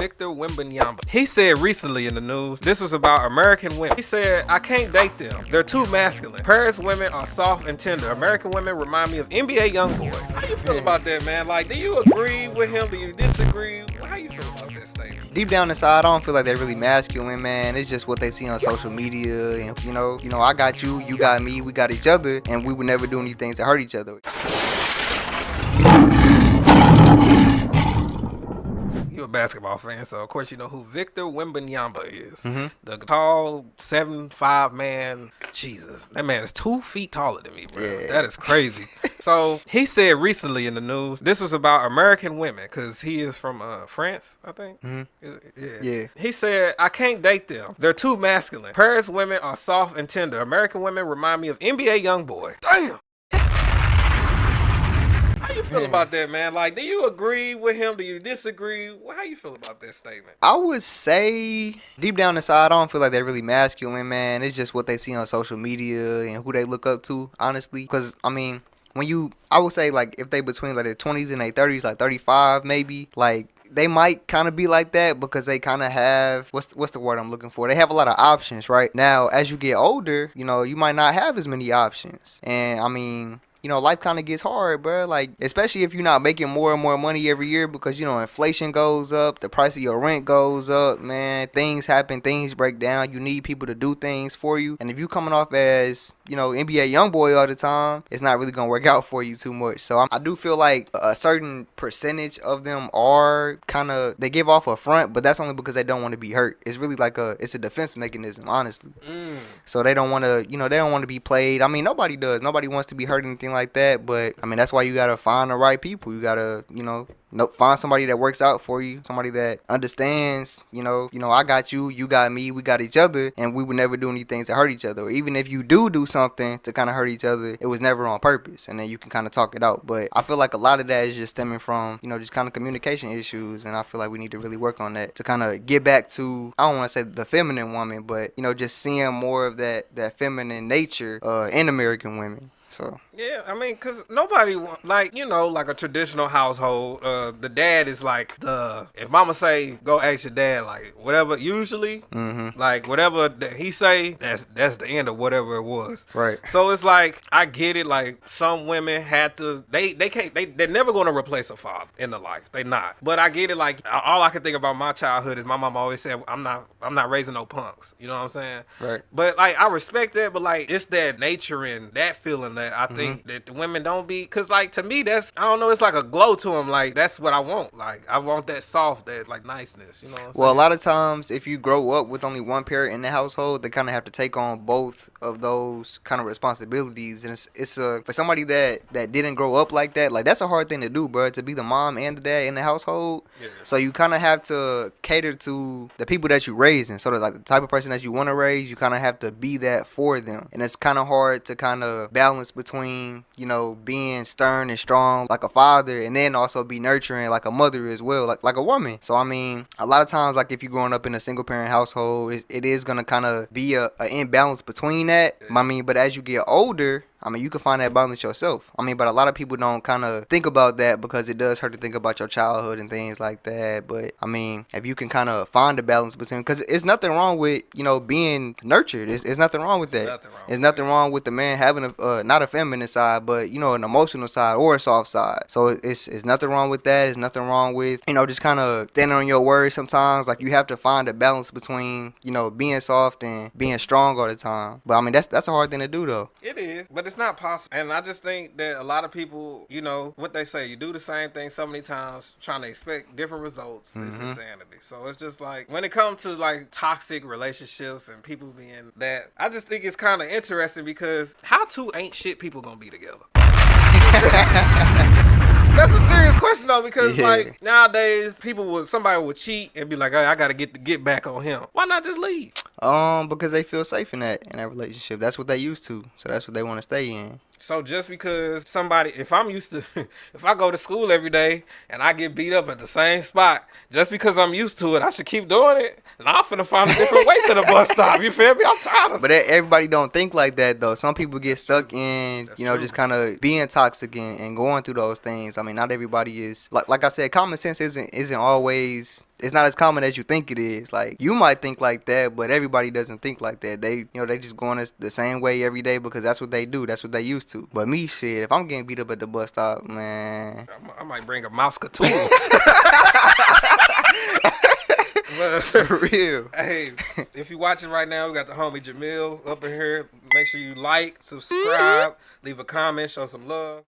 Victor Wembanyama. He said recently in the news, this was about American women. He said, I can't date them. They're too masculine. Paris women are soft and tender. American women remind me of NBA YoungBoy. How you feel about that, man? Like, do you agree with him? Do you disagree? How you feel about that statement? Deep down inside, I don't feel like they're really masculine, man. It's just what they see on social media, and you know, I got you, you got me, we got each other, and we would never do anything to hurt each other. You're a basketball fan, so of course you know who Victor Wembanyama is. The tall 7'5" man. Jesus, that man is 2 feet taller than me, bro. Yeah. That is crazy. So he said recently in the news, this was about American women, because he is from France, I think. Yeah. He said, I can't date them. They're too masculine. Paris women are soft and tender. American women remind me of NBA YoungBoy. Damn. How you feel about that, man? Like, do you agree with him? Do you disagree? How you feel about that statement? I would say deep down inside, I don't feel like they're really masculine, man. It's just what they see on social media and who they look up to, honestly. Because, I mean, I would say, like, if they between, like, their 20s and their 30s, like 35 maybe, like, they might kind of be like that because they kind of have, what's the word I'm looking for? They have a lot of options, right? Now, as you get older, you know, you might not have as many options. And, I mean, you know, life kind of gets hard, bro. Like, especially if you're not making more and more money every year because, you know, inflation goes up, the price of your rent goes up, man. Things happen, things break down. You need people to do things for you. And if you coming off as, you know, NBA YoungBoy all the time, it's not really going to work out for you too much. So I do feel like a certain percentage of them are kind of, they give off a front, but that's only because they don't want to be hurt. It's really like it's a defense mechanism, honestly. So they don't want to, you know, they don't want to be played. I mean, nobody does. Nobody wants to be hurt or anything like that, but I mean, that's why you gotta find the right people. You gotta, you know, find somebody that works out for you, somebody that understands, you know, I got you, you got me, we got each other, and we would never do anything to hurt each other. Or even if you do something to kind of hurt each other, it was never on purpose, and then you can kind of talk it out. But I feel like a lot of that is just stemming from, you know, just kind of communication issues, and I feel like we need to really work on that to kind of get back to, I don't want to say the feminine woman, but, you know, just seeing more of that feminine nature in American women. So yeah, I mean, because nobody, like, you know, like a traditional household, the dad is like if mama say, go ask your dad, like, whatever, usually, like, whatever he say, that's the end of whatever it was. Right. So it's like, I get it, like, some women had to, they can't, they're never going to replace a father in the life. They not. But I get it, like, all I can think about my childhood is my mom always said, I'm not raising no punks. You know what I'm saying? Right. But, like, I respect that, but, like, it's that nature and that feeling that I think that the women don't be, because, like, to me, that's, I don't know, it's like a glow to them. Like, that's what I want. Like, I want that soft, that, like, niceness, you know what I'm saying? Well, a lot of times, if you grow up with only one parent in the household, they kind of have to take on both of those kind of responsibilities. And it's for somebody that didn't grow up like that, like, that's a hard thing to do, bro, to be the mom and the dad in the household. Yeah. So you kind of have to cater to the people that you're raising. So that, like, the type of person that you want to raise, you kind of have to be that for them. And it's kind of hard to kind of balance between, you know, being stern and strong like a father, and then also be nurturing like a mother as well, like a woman. So I mean, a lot of times, like, if you're growing up in a single parent household, it is gonna kind of be a imbalance between that. I mean, but as you get older, I mean, you can find that balance yourself. I mean, but a lot of people don't kind of think about that because it does hurt to think about your childhood and things like that. But, I mean, if you can kind of find a balance between, because it's nothing wrong with, you know, being nurtured. It's nothing wrong with that. There's nothing wrong with the man having not a feminine side, but, you know, an emotional side or a soft side. So it's nothing wrong with that. There's nothing wrong with, you know, just kind of standing on your word sometimes. Like, you have to find a balance between, you know, being soft and being strong all the time. But, I mean, that's a hard thing to do, though. It is, but it's not possible. And I just think that a lot of people, you know, what they say, you do the same thing so many times trying to expect different results. It's insanity. So it's just like, when it comes to, like, toxic relationships and people being that, I just think it's kind of interesting because how two ain't shit people gonna be together? That's a serious question though, because like nowadays somebody would cheat and be like, hey, I gotta get back on him. Why not just leave? Because they feel safe in that relationship. That's what they used to. So that's what they want to stay in. So just because somebody, if I'm used to, if I go to school every day and I get beat up at the same spot, just because I'm used to it, I should keep doing it. And I'm finna find a different way to the bus stop. You feel me? I'm tired of it. But everybody don't think like that though. Some people get stuck true. in, That's you know, true. just kind of being toxic and going through those things. I mean, not everybody is like I said. Common sense isn't always. It's not as common as you think it is. Like you might think like that, but everybody doesn't think like that. They they just going the same way every day because that's what they do. That's what they used to. But me, shit, if I'm getting beat up at the bus stop, man. I might bring a mouse Cthulhu. For real. Hey, if you're watching right now, we got the homie Jehmeil up in here. Make sure you like, subscribe, leave a comment, show some love.